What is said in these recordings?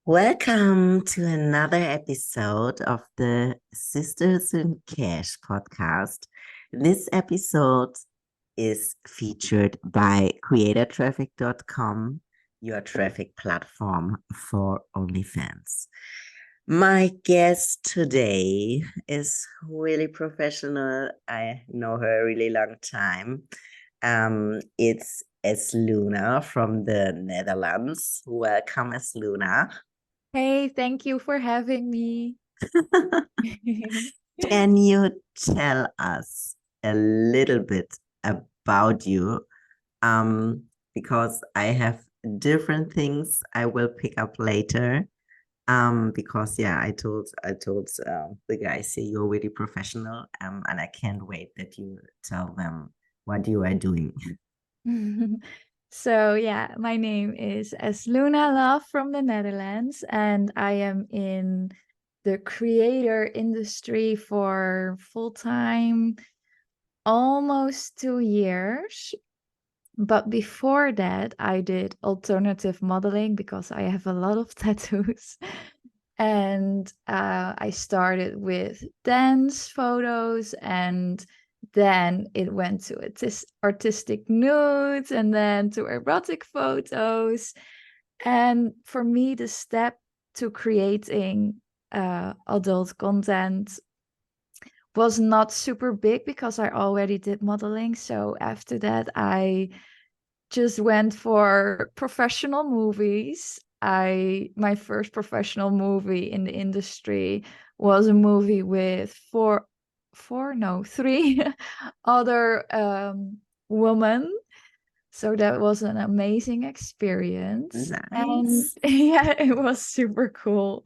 Welcome to another episode of the Sisters in Cash podcast. This episode is featured by creatortraffic.com, your traffic platform for OnlyFans. My guest today is really professional. I know her a really long time. It's Esluna from the Netherlands. Welcome, Esluna. Hey, thank you for having me. Can you tell us a little bit about you? Because I have different things I will pick up later. Because yeah, I told the guys here you're really professional. And I can't wait that you tell them what you are doing. So yeah, my name is Esluna Love from the Netherlands, and I am in the creator industry for full-time almost 2 years. But before that, I did alternative modeling because I have a lot of tattoos. And I started with dance photos, and then it went to artistic nudes, and then to erotic photos. And for me, the step to creating adult content was not super big because I already did modeling. So after that, I just went for professional movies. My first professional movie in the industry was a movie with three other women. So that was an amazing experience. And Nice. yeah, it was super cool.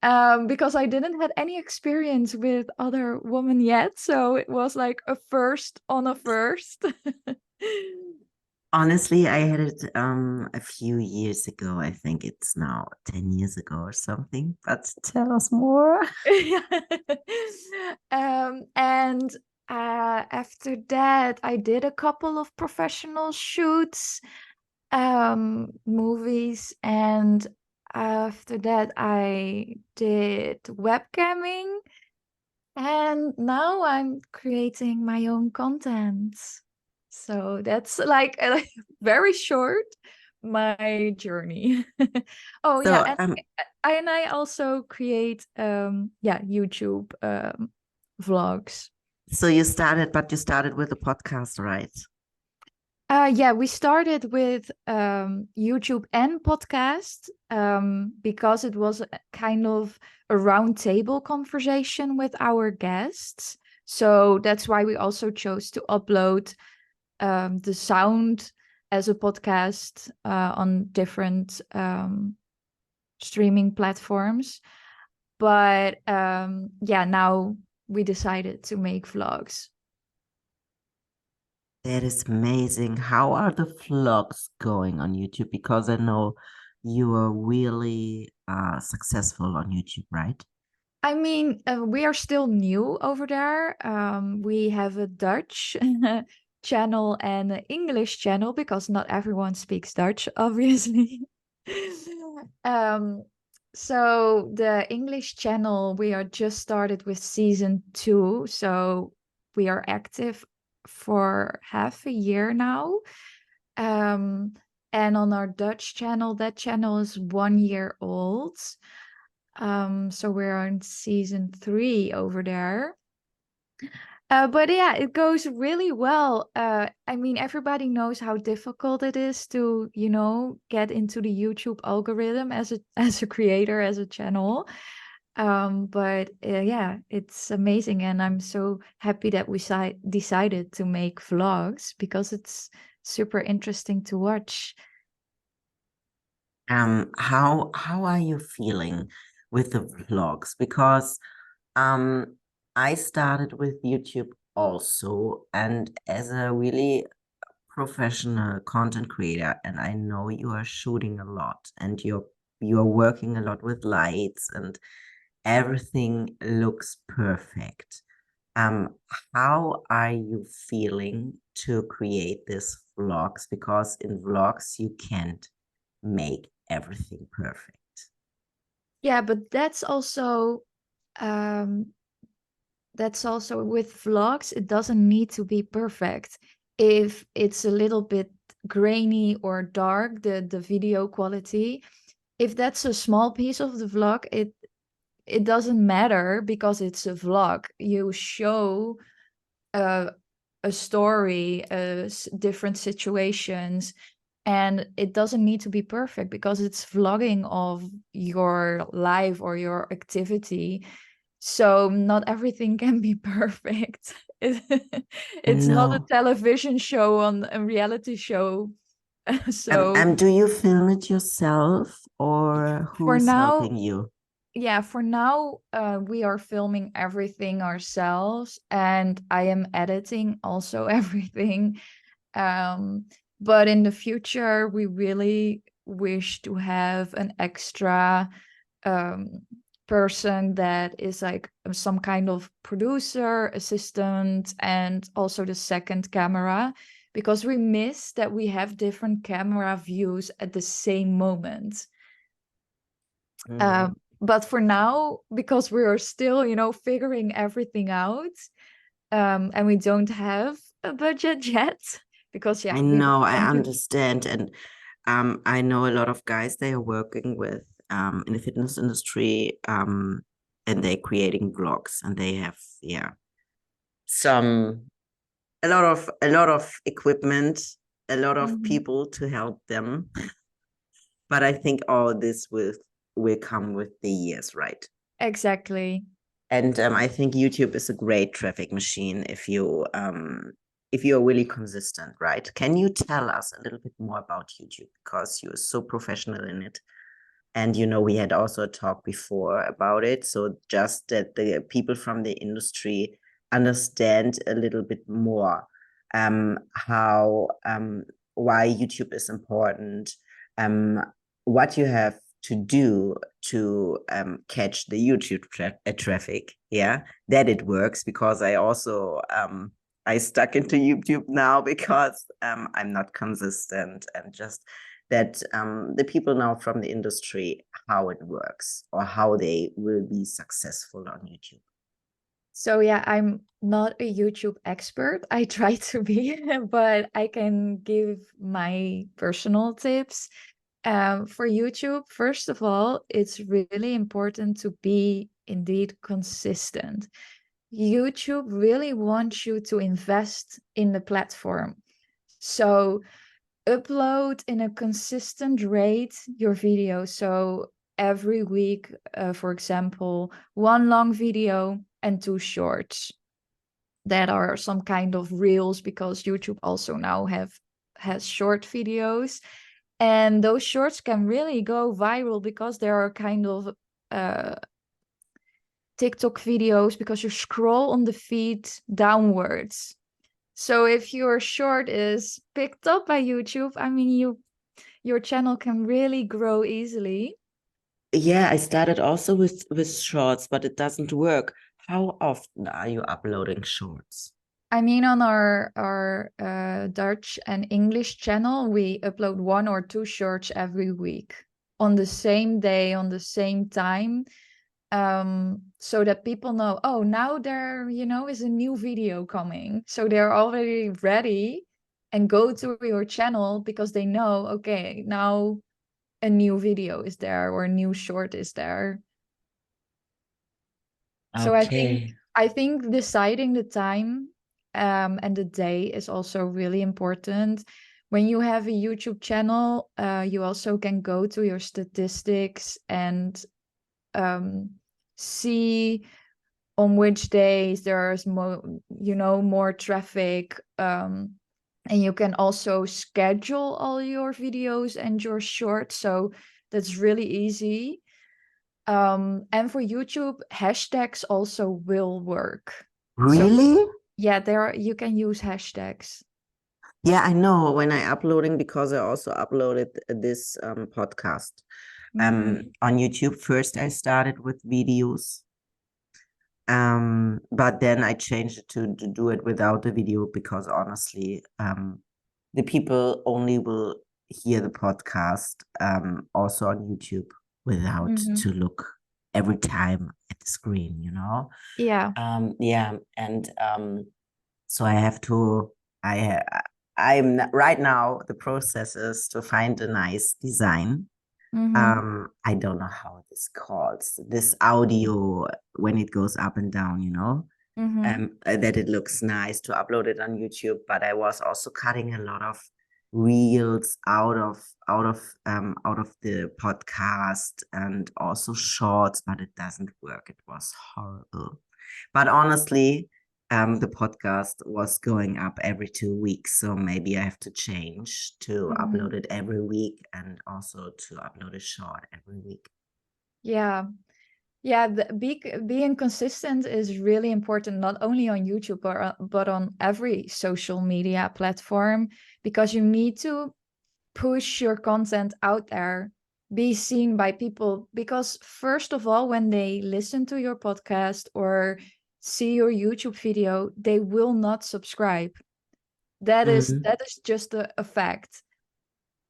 Because I didn't have any experience with other women yet. So it was like a first on a first. Honestly, I had it a few years ago. I think it's now 10 years ago or something. But tell us more. And after that, I did a couple of professional shoots, movies, and after that, I did webcamming, and now I'm creating my own content. So that's like very short my journey. Oh yeah, So and I also create YouTube vlogs. so you started, but you started with a podcast, right? Yeah, we started with YouTube and podcast because it was a kind of a roundtable conversation with our guests. So that's why we also chose to upload the sound as a podcast on different streaming platforms. But yeah, now we decided to make vlogs. That is amazing. How are the vlogs going on YouTube? Because I know you are really successful on YouTube, right? I mean, we are still new over there. We have a Dutch channel and an English channel because not everyone speaks Dutch, obviously. um, so the English channel, we are just started with season 2, so we are active for half a year now. Um, and on our Dutch channel, that channel is 1 year old. So we're on season 3 over there. But yeah, it goes really well. I mean, everybody knows how difficult it is to, get into the YouTube algorithm as a as a creator, as a channel. But yeah, it's amazing, and I'm so happy that we decided to make vlogs because it's super interesting to watch. How are you feeling with the vlogs? Because um I started with YouTube also, and as a really professional content creator, and I know you are shooting a lot and you're working a lot with lights and everything looks perfect. Um, how are you feeling to create these vlogs? Because in vlogs, you can't make everything perfect. Yeah, but um that's also with vlogs, it doesn't need to be perfect. If it's a little bit grainy or dark, the video quality, if that's a small piece of the vlog, it doesn't matter because it's a vlog. You show uh, a story, different situations, and it doesn't need to be perfect because it's vlogging of your life or your activity. So not everything can be perfect. It's not a No. television show on a reality show. So Do you film it yourself or for who's now, helping you? yeah, for now, we are filming everything ourselves, and I am editing also everything. Um, but in the future, we really wish to have an extra um, person that is like some kind of producer, assistant, and also the second camera, because we miss that we have different camera views at the same moment. Mm. Um, but for now, because we are still, figuring everything out, and we don't have a budget yet, because I yeah, we know, I want to. understand. And I know a lot of guys they are working with in the fitness industry and they're creating vlogs and they have some a lot of equipment, a lot of Mhm. people to help them. But I think all this will come with the years, right? Exactly. And I think YouTube is a great traffic machine if you're really consistent, right? Can you tell us a little bit more about YouTube because you're so professional in it? And we had also a talk before about it. So just that the people from the industry understand a little bit more how why YouTube is important, um, what you have to do to catch the YouTube traffic. Yeah, that it works because I stuck into YouTube now because I'm not consistent and just that the people now from the industry how it works or how they will be successful on YouTube. So yeah, I'm not a YouTube expert. I try to be, but I can give my personal tips. For YouTube, first of all, it's really important to be indeed consistent. YouTube really wants you to invest in the platform. So upload in a consistent rate your video. So every week, for example, one long video and two shorts that are some kind of reels, because YouTube also now has short videos, and those shorts can really go viral because they are kind of uh, TikTok videos, because you scroll on the feed downwards. So if your short is picked up by YouTube, I mean, your channel can really grow easily. Yeah, I started also with shorts, but it doesn't work. How often are you uploading shorts? I mean, on our Dutch and English channel, we upload one or two shorts every week on the same day, on the same time, so that people know, oh, now there, is a new video coming. So they're already ready and go to your channel because they know, okay, now a new video is there or a new short is there. So I think Okay. I think deciding the time and the day is also really important. When you have a YouTube channel, you also can go to your statistics and um, see on which days there's more traffic. And you can also schedule all your videos and your shorts. So that's really easy. And for YouTube, hashtags also will work. So Really? yeah, you can use hashtags. Yeah, I know when I uploading because I also uploaded this podcast. On YouTube, first I started with videos. But then I changed it to do it without the video because honestly, the people only will hear the podcast also on YouTube without Mm-hmm. to look every time at the screen, you know? Yeah. Yeah, and so I have to I'm right now the process is to find a nice design. Mm-hmm. I don't know how it is called. This audio when it goes up and down, you know, Mm-hmm. that it looks nice to upload it on YouTube. But I was also cutting a lot of reels out of the podcast and also shorts, but it doesn't work. It was horrible. But honestly, the podcast was going up every 2 weeks, so maybe I have to change to Mm-hmm. upload it every week and also to upload a short every week. Yeah. Yeah, being consistent is really important, not only on YouTube, but on every social media platform, because you need to push your content out there, be seen by people. Because first of all, when they listen to your podcast or see your YouTube video, they will not subscribe. That is Mm-hmm. that is just a fact.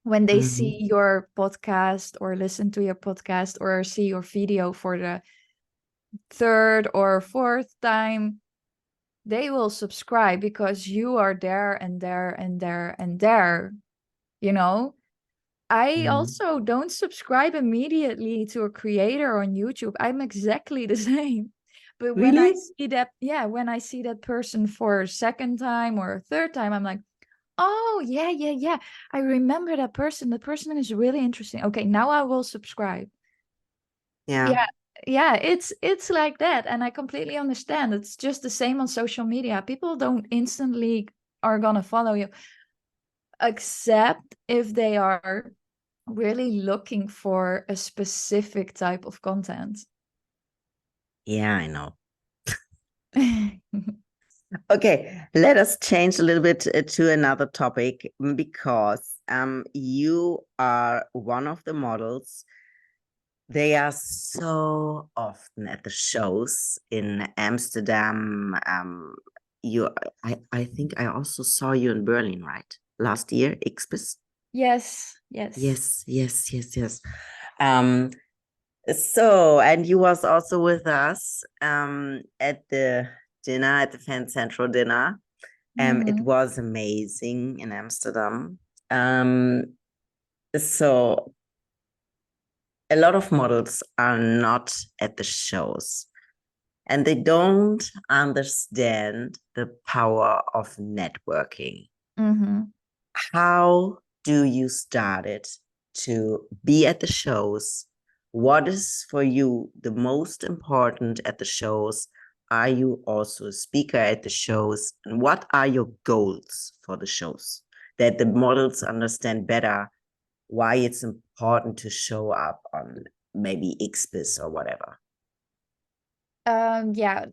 When they Mm-hmm. see your podcast or listen to your podcast or see your video for the third or fourth time, they will subscribe because you are there and there and there and there, you know? I Mm-hmm. also don't subscribe immediately to a creator on YouTube. I'm exactly the same. But when I Really? see that, yeah, when I see that person for a second time or a third time, I'm like, oh, yeah, yeah, yeah. I remember that person. The person is really interesting. Okay, now I will subscribe. Yeah. Yeah, yeah, it's like that, and I completely understand. It's just the same on social media. People don't instantly are gonna follow you, except if they are really looking for a specific type of content. Yeah, I know. Okay, let us change a little bit to another topic because you are one of the models. They are so often at the shows in Amsterdam. I think I also saw you in Berlin, right? Last year, Ixbis. Yes, yes. Yes, yes, yes, yes. Um, and you was also with us at the dinner, at the Fan Central dinner. It Hmm. was amazing in Amsterdam. Um, so a lot of models are not at the shows and they don't understand the power of networking. Hmm. How do you start it to be at the shows? What is for you the most important at the shows? Are you also a speaker at the shows? And what are your goals for the shows? That the models understand better why it's important to show up on maybe XBIS or whatever. Yeah,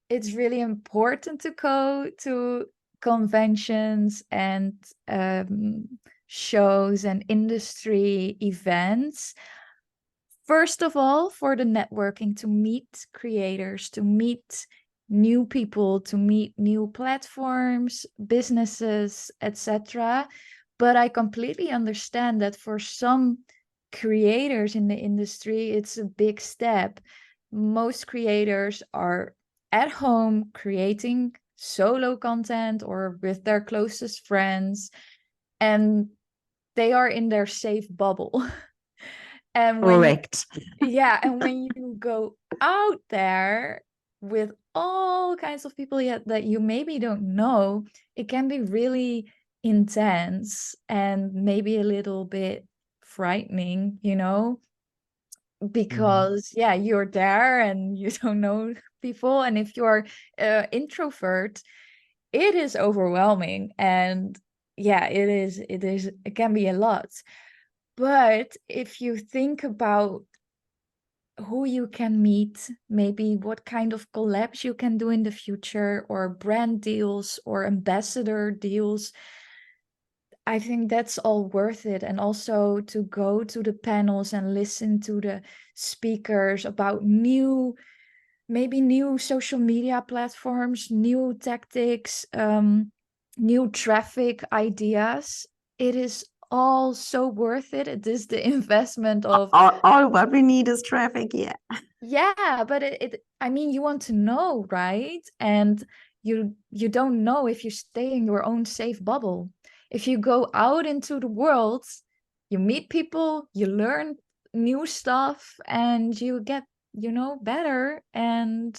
it's really important to go to conventions and shows and industry events. First of all, for the networking, to meet creators, to meet new people, to meet new platforms, businesses, etc. But I completely understand that for some creators in the industry, it's a big step. Most creators are at home creating solo content or with their closest friends, and they are in their safe bubble. And when you Correct. yeah, and when you go out there with all kinds of people yet that you maybe don't know, it can be really intense and maybe a little bit frightening, Mm. because yeah, you're there and you don't know people. And if you're introvert, it is overwhelming. And yeah, it can be a lot. But if you think about who you can meet, maybe what kind of collabs you can do in the future, or brand deals or ambassador deals, I think that's all worth it. And also to go to the panels and listen to the speakers about maybe new social media platforms, new tactics, new traffic ideas. It is all so worth it. It is the investment of, All what we need is traffic. Yeah. yeah, but I mean, you want to know, right? And you don't know if you stay in your own safe bubble. If you go out into the world, you meet people, you learn new stuff, and you get, better and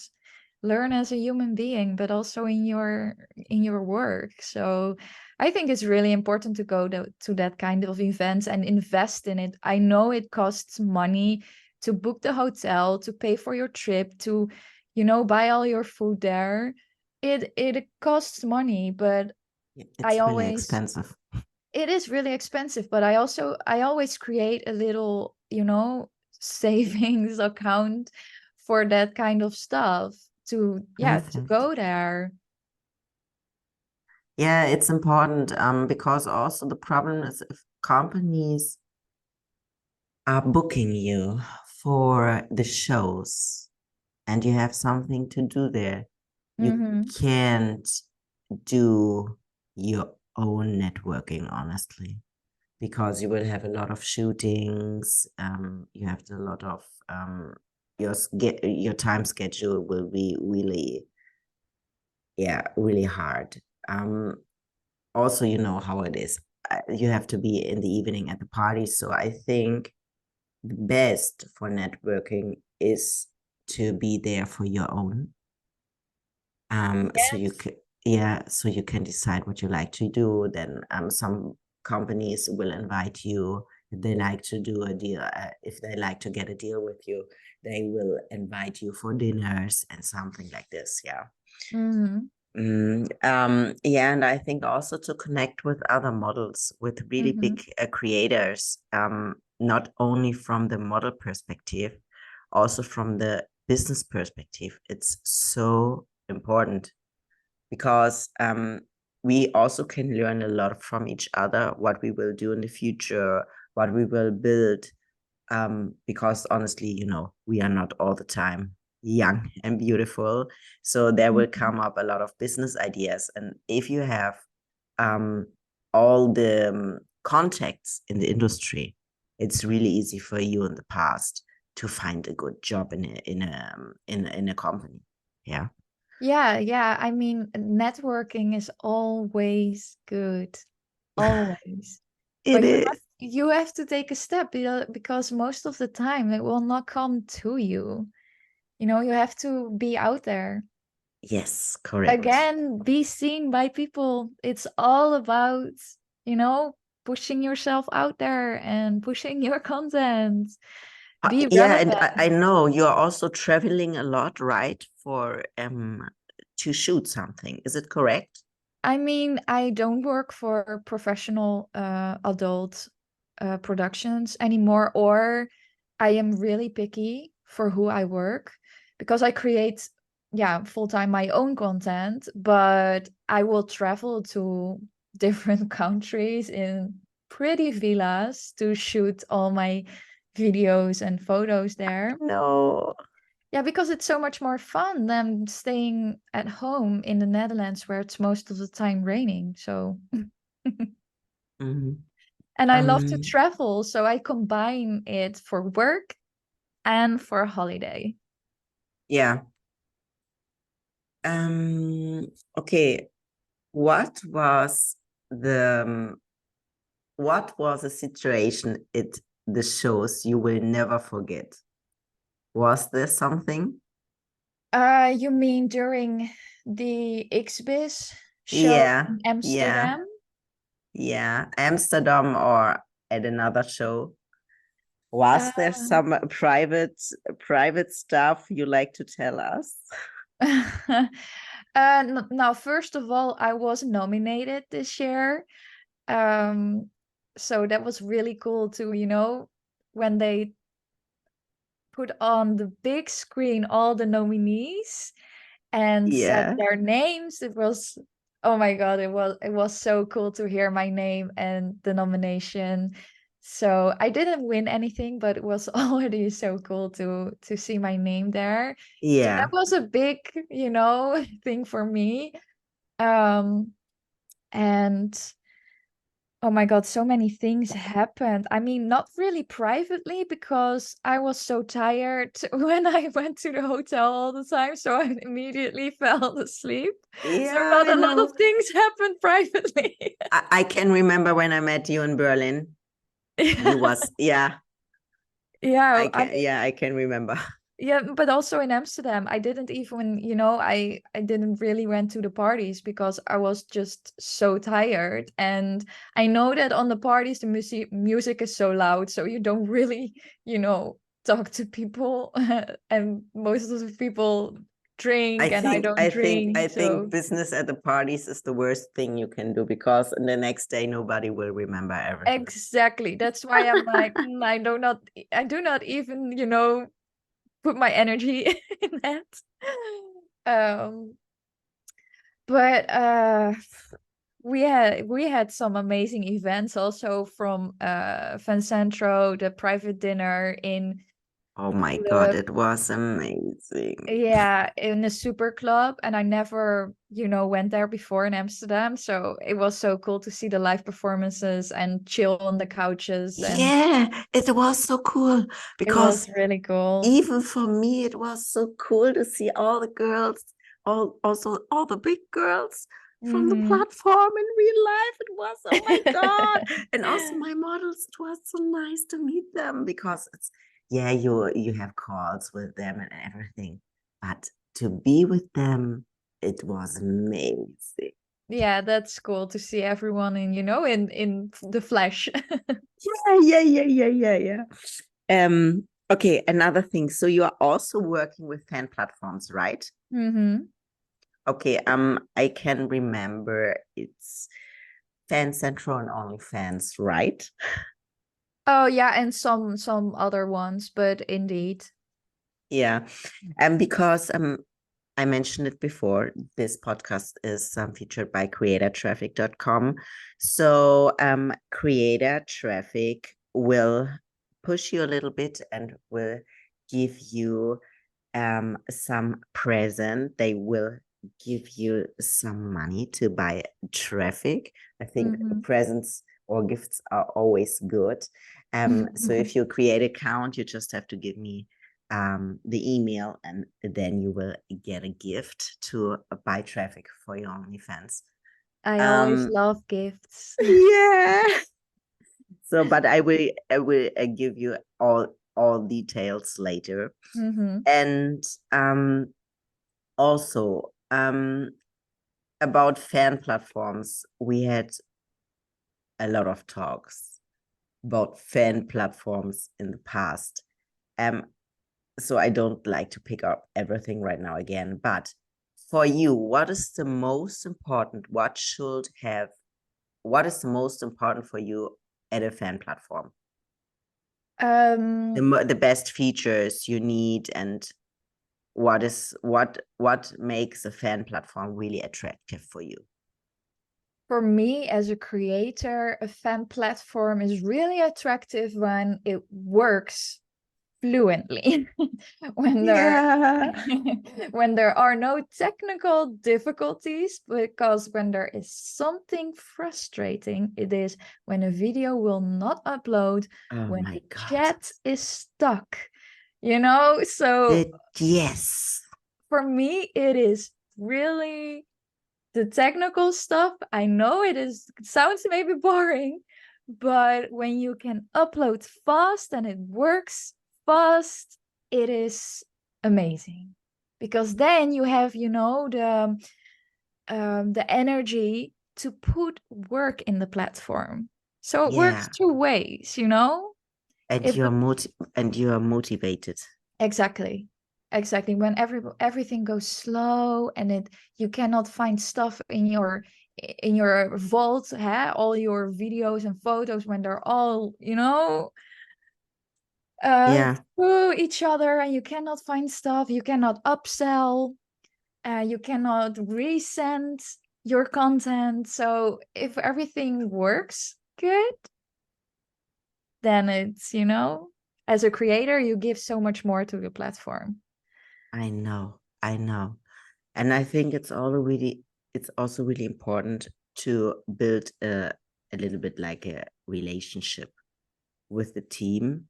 learn as a human being, but also in your work. So I think it's really important to go to that kind of events and invest in it. I know it costs money to book the hotel, to pay for your trip, to, buy all your food there. It costs money, but I It's really always expensive. it is really expensive, but I always create a little, savings account for that kind of stuff to Perfect. go there. Yeah, it's important because also the problem is if companies are booking you for the shows and you have something to do there, you Mm-hmm. can't do your own networking, honestly, because you will have a lot of shootings. You have a lot of your time schedule will be really, yeah, really hard. Also, you know how it is. You have to be in the evening at the party. So I think the best for networking is to be there for your own. So you Yes. can, yeah, so you can decide what you like to do. Then some companies will invite you if they like to do a deal. If they like to get a deal with you, they will invite you for dinners and something like this. Yeah. Mm-hmm. Yeah, and I think also to connect with other models, with really Mm-hmm. big creators, not only from the model perspective, also from the business perspective. It's so important because we also can learn a lot from each other, what we will do in the future, what we will build, because honestly, you know, we are not all the time young and beautiful. So there will Mm-hmm. come up a lot of business ideas. And if you have um, all the contacts in the industry, it's really easy for you in the past to find a good job in a company. Yeah. Yeah, yeah. I mean, networking is always good. Always. It But is. you have to take a step, because most of the time it will not come to you. You have to be out there. Yes, correct. Again, be seen by people. It's all about, you know, pushing yourself out there and pushing your content. Be Yeah, and relevant. I know you're also traveling a lot, right? For to shoot something. Is it correct? I mean, I don't work for professional adult productions anymore, or I am really picky for who I work because I create, yeah, full time my own content, but I will travel to different countries in pretty villas to shoot all my videos and photos there. No. Yeah, because it's so much more fun than staying at home in the Netherlands where it's most of the time raining. So, Mhm. and I love to Um, travel, so I combine it for work and for holiday. yeah. Okay. What was the what was a situation at the shows you will never forget? Was there something? You mean during the XBIZ show Yeah, in yeah, Amsterdam? yeah. Amsterdam or at another show? Was there Uh, some private stuff you like to tell us? now, first of all, I was nominated this year. Um, so that was really cool to, when they put on the big screen all the nominees and said Yeah. their names. It was Oh my God, it was so cool to hear my name and the nomination. So I didn't win anything, but it was already so cool to see my name there. So that Yeah. was a big, thing for me. Um, and oh my God, so many things happened. I mean, not really privately because I was so tired when I went to the hotel all the time. So I immediately fell asleep. So Yeah, not I a lot of know. things happened privately. I can remember when I met you in Berlin. You was, yeah, Yeah, I I can remember. yeah, but also in Amsterdam, I didn't even, I didn't really went to the parties because I was just so tired. And I know that on the parties the music is so loud, so you don't really, talk to people. And most of the people drink and I don't I drink. think So business at the parties is the worst thing you can do because the next day nobody will remember everything. exactly. That's why I'm like, I do not even, put my energy in that. Um But we had some amazing events also from Fancentro, the private dinner in Oh my God, the it was amazing. yeah, in the super club, and I never, went there before in Amsterdam, so it was so cool to see the live performances and chill on the couches, and Yeah, it was so cool it because was really cool. even for me, it was so cool to see all the girls, also all the big girls from the Hmm. platform in real life. It was, oh my God. And also my models, it was so nice to meet them because it's, yeah, you have calls with them and everything. But to be with them, it was amazing. Yeah, that's cool to see everyone in the flesh. Yeah. Okay, another thing. So you are also working with fan platforms, right? Hmm. Okay, I can remember it's Fan Central and OnlyFans, right? Oh yeah, and some other ones, but indeed. Yeah, and because I mentioned it before, this podcast is featured by creatortraffic.com. So creator traffic will push you a little bit and will give you some present. They will give you some money to buy traffic. I think Hmm. presents or gifts are always good. So if you create an account, you just have to give me the email, and then you will get a gift to buy traffic for your OnlyFans. I always Um, love gifts. yeah. So, but I will give you all details later. Hmm. And also about fan platforms, we had a lot of talks about fan platforms in the past. Um, so I don't like to pick up everything right now again, but for you, what is the most important? What is the most important for you at a fan platform? Um, The best features you need, and what makes a fan platform really attractive for you? for me as a creator, a fan platform is really attractive when it works fluently. when there Yeah. when there are no technical difficulties, because when there is something frustrating, it is when a video will not upload, Oh when my the God. chat is stuck, so Yes. for me it is really the technical stuff. I know it sounds maybe boring, but when you can upload fast and it works fast, it is amazing. Because then you have, the energy to put work in the platform. So it works Yeah. two ways. And If you are the motivated. Exactly. Exactly. When everything goes slow and you cannot find stuff in your vault, all your videos and photos when they're all, Yeah. through each other, and you cannot find stuff, you cannot upsell, you cannot resend. your content. So if everything works good, then it's, as a creator, you give so much more to the platform. I know, I know. And I think it's also really important to build a little bit like a relationship with the team.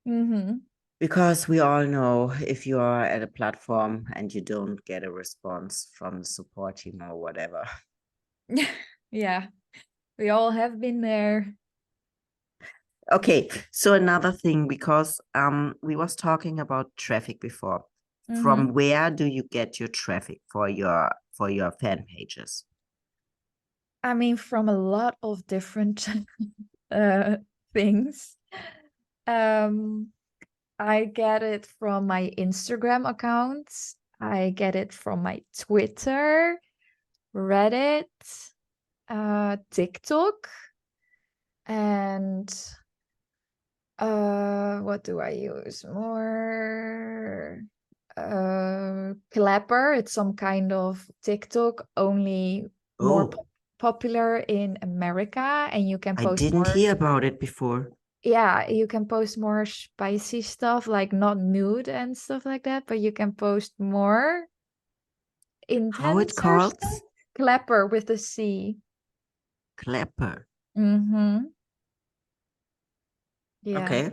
Mm-hmm. Because we all know if you are at a platform and you don't get a response from the support team or whatever. Yeah, we all have been there. Okay, so another thing, because we was talking about traffic before. Mm-hmm. From where do you get your traffic for your fan pages? I mean, from a lot of different uh, things. Um, I get it from my Instagram accounts. I get it from my Twitter, Reddit, TikTok, and what do I use more? Clapper. It's some kind of TikTok, only more Oh, popular in America, and you can I post didn't more. hear about it before. Yeah, you can post more spicy stuff, like not nude and stuff like that, but you can post more How it intense or stuff. calls? Clapper with a C. Clapper. Mm-hmm. Yeah. Okay.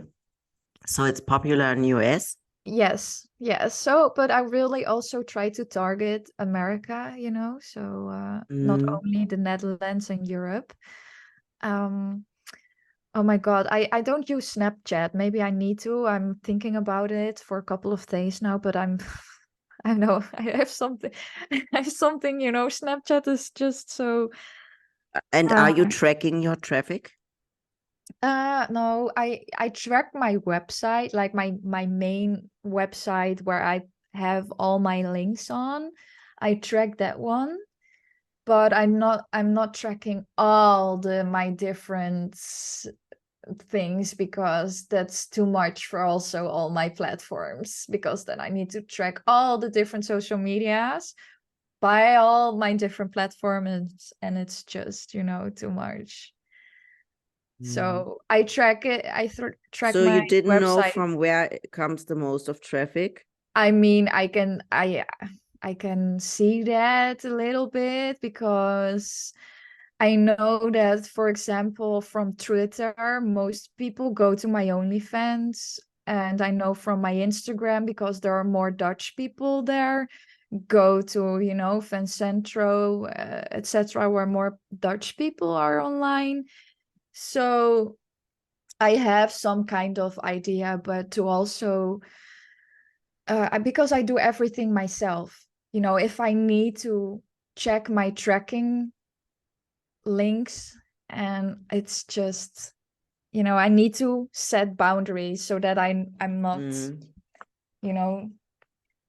So it's popular in US. Yes. Yes. So, but I really also try to target America, so not Mm. only the Netherlands and Europe. Um, oh my God, I don't use Snapchat. Maybe I need to. I'm thinking about it for a couple of days now, but I know I have something. I have something. Snapchat is just so. And are you Uh, tracking your traffic? no, I track my website, like my main website where I have all my links on. I track that one, but I'm not tracking all the my different things because that's too much for also all my platforms, because then I need to track all the different social medias by all my different platforms, and it's just, too much. Mm. So I track it. Track So you my didn't know website. from where it comes the most of traffic? I mean, I can see that a little bit because I know that, for example, from Twitter, most people go to my OnlyFans, and I know from my Instagram, because there are more Dutch people there, go to Fancentro, etc., where more Dutch people are online. So I have some kind of idea, but to also because I do everything myself. If I need to check my tracking links, and it's just, I need to set boundaries so that I'm not, Mm. you know,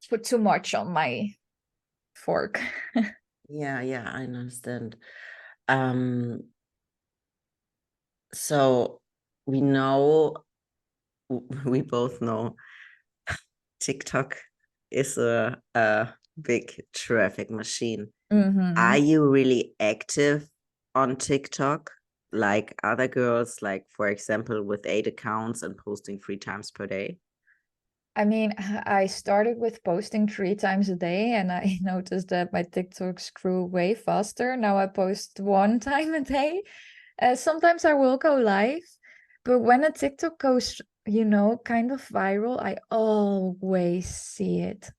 put too much on my fork. Yeah, yeah, I understand. Um, so we know, we both know TikTok is a big traffic machine. Are Hmm. you really active on TikTok like other girls, like for example, with 8 accounts and posting 3 times per day? I mean, I started with posting 3 times a day, and I noticed that my TikToks grew way faster. Now I post one time a day. Sometimes I will go live, but when a TikTok goes, kind of viral, I always see it.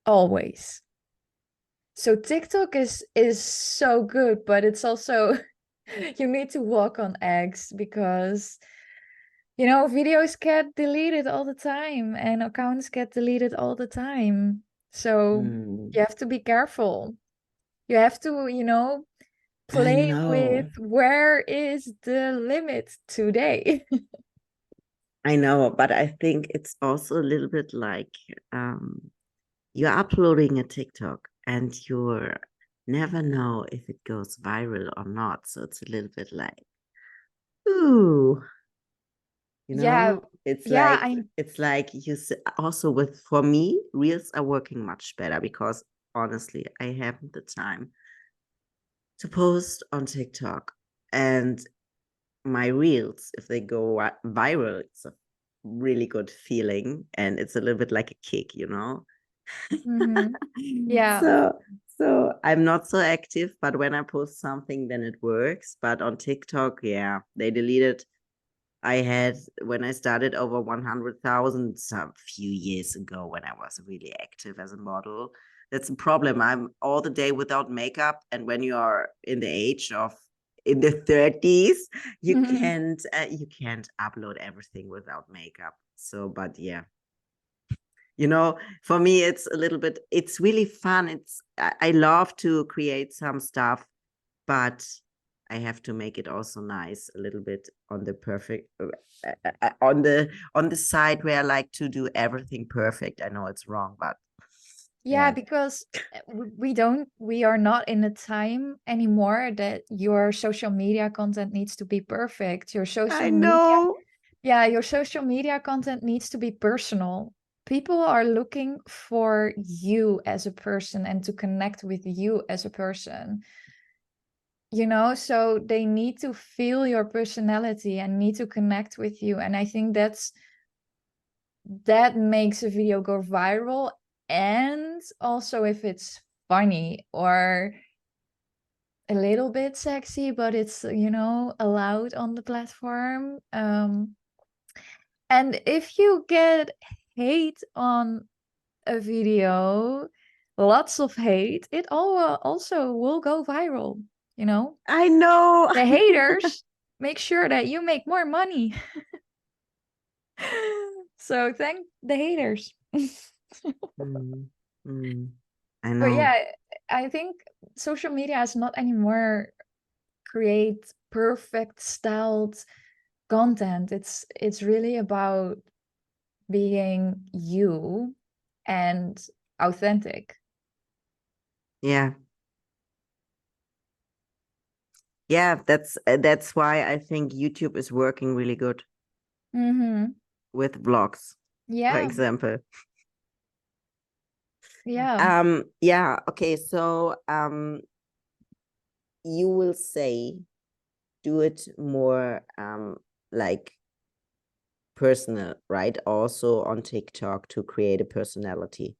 Always. So TikTok is so good, but it's also you need to walk on eggs because videos get deleted all the time and accounts get deleted all the time. So Mm, you have to be careful. You have to, I play with know. where is the limit today. I know, but I think it's also a little bit like um, you're uploading a TikTok and you never know if it goes viral or not. So it's a little bit like, ooh, Yeah, it's yeah, like also with for me, reels are working much better because honestly, I haven't the time to post on TikTok. And my reels, if they go viral, it's a really good feeling. And it's a little bit like a kick, you know? Mm-hmm. Yeah. So I'm not so active, but when I post something, then it works. But on TikTok, yeah, they deleted. I had when I started over 100,000 some few years ago when I was really active as a model. That's a problem. I'm all the day without makeup, and when you are in the age of in the 30s, Mhm. you can't upload everything without makeup. So, but yeah, you know, for me it's a little bit, it's really fun. I love to create some stuff, but I have to make it also nice a little bit on the perfect on the side where I like to do everything perfect. I know it's wrong, but Yeah, yeah. because we are not in a time anymore that your social media content needs to be perfect. I know. Your social media content needs to be personal. People are looking for you as a person and to connect with you as a person. So they need to feel your personality and need to connect with you. And I think that makes a video go viral. And also if it's funny or a little bit sexy, but it's, allowed on the platform. And if you get hate on a video, lots of hate, it all also will go viral, you know? I know. The haters make sure that you make more money. So thank the haters. Mm, mm, I But know. yeah, I think social media is not anymore create perfect styled content. It's really about being you and authentic. Yeah. Yeah, that's why I think YouTube is working really good Mm-hmm. with vlogs, for Yeah, example. yeah, Yeah, okay, so you will say do it more like personal, right? Also on TikTok to create a personality.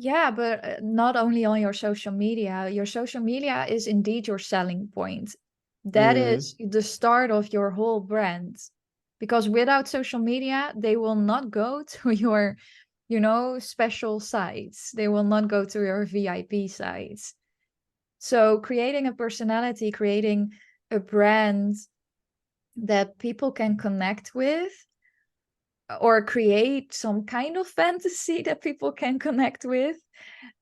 yeah, but not only on your social media. Your social media is indeed your selling point. That Mm, is the start of your whole brand. Because without social media, they will not go to your, special sites. They will not go to your VIP sites. So creating a personality, creating a brand that people can connect with or create some kind of fantasy that people can connect with,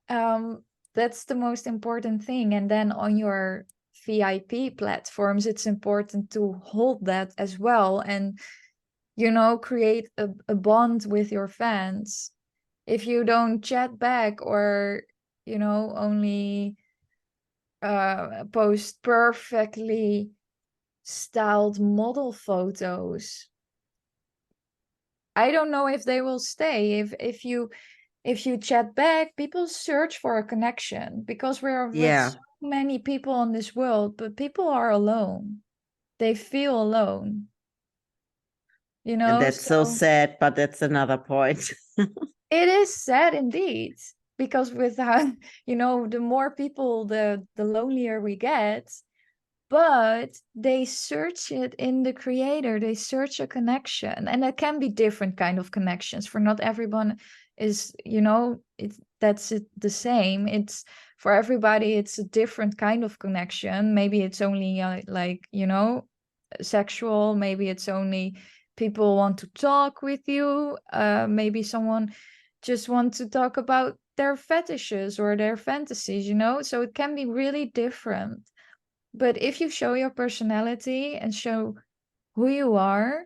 um, that's the most important thing. And then on your VIP platforms, it's important to hold that as well and, create a bond with your fans. If you don't chat back or, only post perfectly styled model photos, I don't know if they will stay. If you chat back, people search for a connection because we're with yeah, so many people in this world, but people are alone. They feel alone, and that's so so sad, but that's another point. it is sad indeed. Because with the more people, the lonelier we get. But they search it in the creator, they search a connection, and it can be different kind of connections. For not everyone is, that's it the same. It's for everybody, it's a different kind of connection. Maybe it's only like, sexual. Maybe it's only people want to talk with you. Maybe someone just wants to talk about their fetishes or their fantasies, so it can be really different. But if you show your personality and show who you are,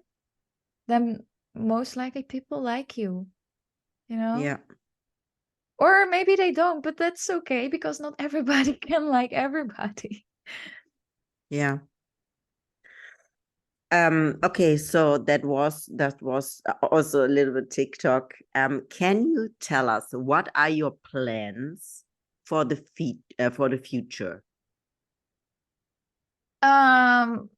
then most likely people like you, you know? Yeah, Or maybe they don't, but that's okay because not everybody can like everybody. yeah. Okay, so that was also a little bit TikTok. Can you tell us what are your plans for the for the future? Um,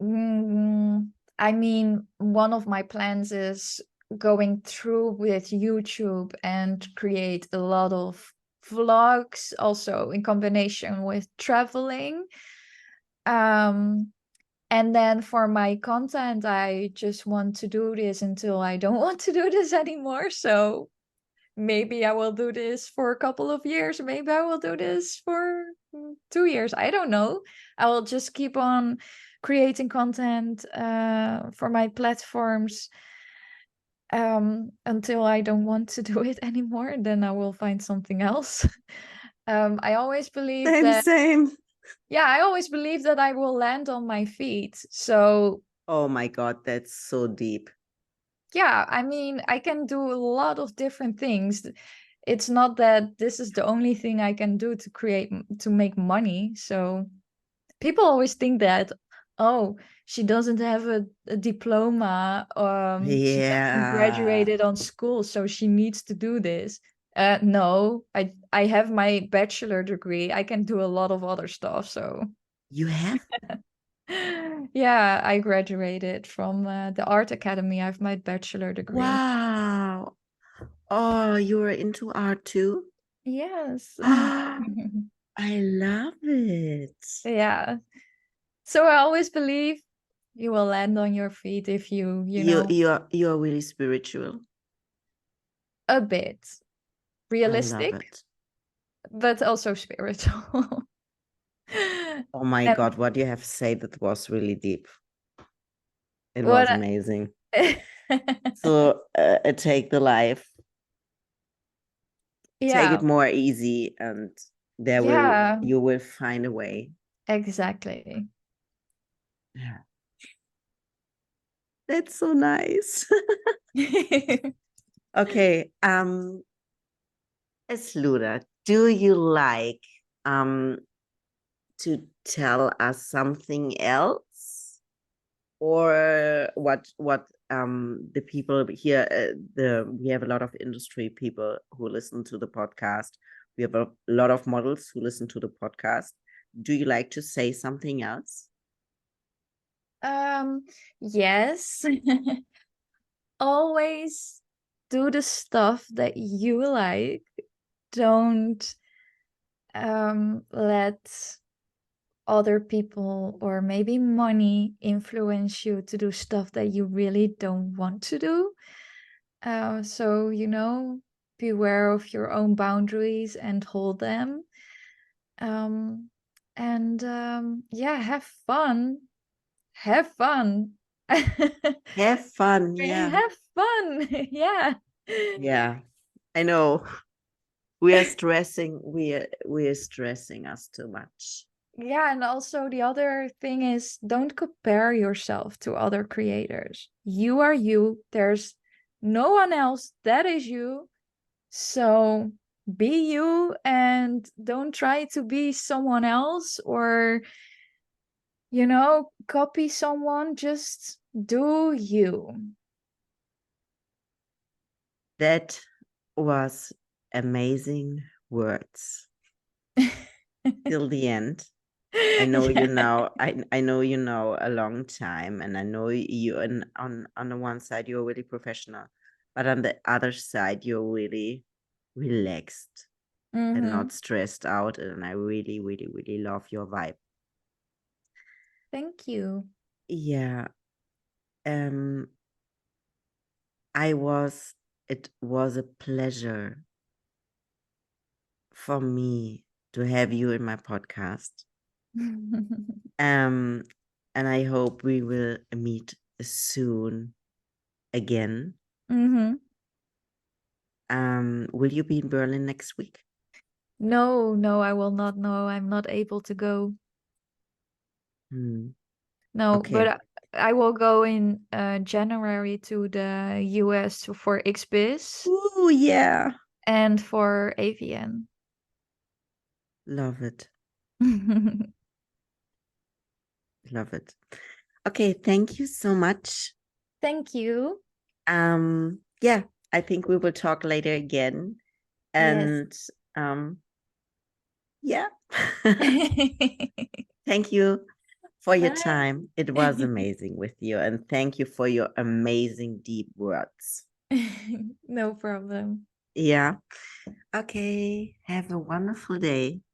mm, I mean, one of my plans is going through with YouTube and create a lot of vlogs, also in combination with traveling. Um, and then for my content, I just want to do this until I don't want to do this anymore. So maybe I will do this for a couple of years. Maybe I will do this for 2 years. I don't know. I will just keep on creating content for my platforms until I don't want to do it anymore. Then I will find something else. I always believe Same, that, same. yeah, I always believe that I will land on my feet. So Oh my God, that's so deep. yeah, I mean, I can do a lot of different things. It's not that this is the only thing I can do to to make money. So people always think that, oh, she doesn't have a diploma, she hasn't Yeah. graduated on school, so she needs to do this. No, I have my bachelor degree. I can do a lot of other stuff. So You have? yeah, I graduated from the art academy. I have my bachelor degree. Wow. Oh, you're into art too? Yes. Ah, I love it. Yeah. So I always believe you will land on your feet if you know, You're really spiritual. a bit I love realistic, it. but also spiritual. Oh my And God, what you have said that was really deep. It was what amazing. I- So take the life, take yeah, it more easy, and yeah, you will find a way. exactly. Yeah. That's so nice. Okay, Esluna, do you like um to tell us something else, or what the people here, the we have a lot of industry people who listen to the podcast. We have a lot of models who listen to the podcast. Do you like to say something else? Um, yes. Always do the stuff that you like. Don't let other people or maybe money influence you to do stuff that you really don't want to do. So, beware of your own boundaries and hold them. Um, and yeah, have fun. Have fun. Have fun, yeah. Have fun. Yeah. Yeah, I know. We are stressing, we are stressing us too much. Yeah, and also the other thing is don't compare yourself to other creators. You are you. There's no one else. That is you. So be you and don't try to be someone else or, copy someone. Just do you. That was amazing words till the end. I know you Yeah. now. I know you know a long time, and I know you. And on the one side, you're really professional, but on the other side, you're really relaxed and Mm-hmm. not stressed out. And I really, really, really love your vibe. Thank you. Yeah. Um. I was. It was a pleasure for me to have you in my podcast. Um, and I hope we will meet soon again. Mm-hmm. Will you be in Berlin next week? No, no, I will not. No, I'm not able to go. Hmm. No, but Okay. I will go in January to the US for XBiz Ooh, yeah. and for AVN. Love it. Love it. Okay, thank you so much. Thank you. Yeah, I think we will talk later again. Yes. And yeah. Thank you for your Bye. time. It was amazing with you. And thank you for your amazing deep words. No problem. Yeah. Okay. Have a wonderful day.